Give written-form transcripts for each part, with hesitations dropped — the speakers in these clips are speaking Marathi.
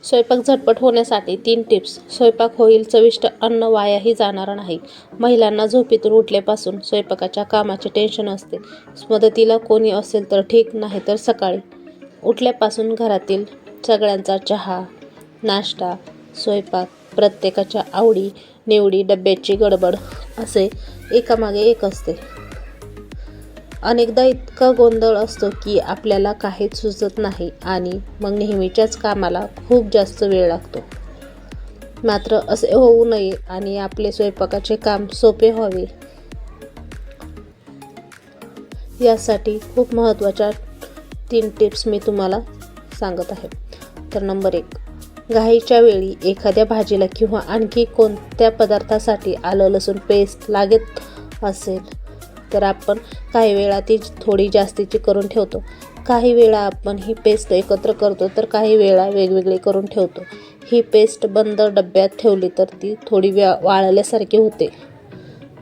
स्वयंपाक झटपट होण्यासाठी 3 टिप्स. स्वयंपाक होईल चविष्ट, अन्न वायाही जाणार नाही. महिलांना झोपेतून उठल्यापासून स्वयंपाकाच्या कामाचे टेन्शन असते. मदतीला कोणी असेल तर ठीक, नाही तर सकाळी उठल्यापासून घरातील सगळ्यांचा चहा, नाश्ता, स्वयंपाक, प्रत्येकाच्या आवडी निवडी, डब्याची गडबड असे एकामागे एक असते. अनेकदा इतका गोंधळ असतो की आपल्याला काहीच सुचत नाही आणि मग नेहमीच्याच कामाला खूप जास्त वेळ लागतो. मात्र असे होऊ नये आणि आपले स्वयंपाकाचे काम सोपे व्हावे यासाठी खूप महत्त्वाच्या 3 टिप्स मी तुम्हाला सांगत आहे. तर नंबर 1, घाईच्या वेळी एखाद्या भाजीला किंवा आणखी कोणत्या पदार्थासाठी आलं लसूण पेस्ट लागत असेल तर आपण काही वेळा ती थोडी जास्तीची करून ठेवतो. काही वेळा आपण ही पेस्ट एकत्र करतो तर काही वेळा वेगवेगळी करून ठेवतो. ही पेस्ट बंद डब्यात ठेवली तर ती थोडी वाळल्यासारखी होते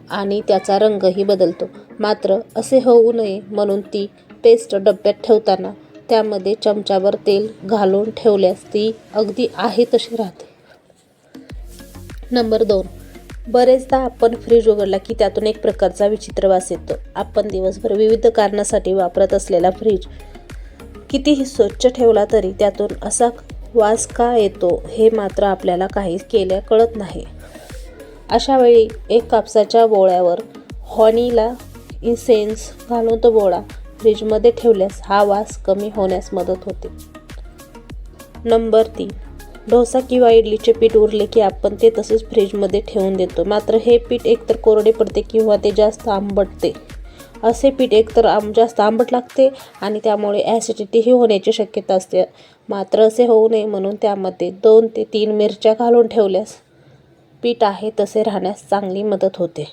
आणि त्याचा रंगही बदलतो. मात्र असे होऊ नये म्हणून ती पेस्ट डब्यात ठेवताना त्यामध्ये चमचाभर तेल घालून ठेवल्यास ती अगदी आहे तशी राहते. नंबर 2, बरेचदा आपण फ्रीज उघडला की त्यातून एक प्रकारचा विचित्र वास येतो. आपण दिवसभर विविध कारणासाठी वापरत असलेला फ्रीज कितीही स्वच्छ ठेवला तरी त्यातून असा वास का येतो हे मात्र आपल्याला काही केल्या कळत नाही. अशा वेळी एक कापसाच्या बोळ्यावर व्हॅनिला इसेन्स घालून तो बोळा फ्रीजमध्ये ठेवल्यास हा वास कमी होण्यास मदत होते. नंबर 3, डोसा किंवा इडलीचे पीठ उरले की आपण ते तसेच फ्रीजमध्ये ठेवून देतो. मात्र हे पीठ एकतर कोरडे पडते किंवा ते जास्त आंबटते. असे पीठ एकतर जास्त आंबट लागते आणि त्यामुळे ॲसिडिटीही होण्याची शक्यता असते. मात्र असे होऊ नये म्हणून त्यामध्ये 2 ते 3 मिरच्या घालून ठेवल्यास पीठ आहे तसे राहण्यास चांगली मदत होते.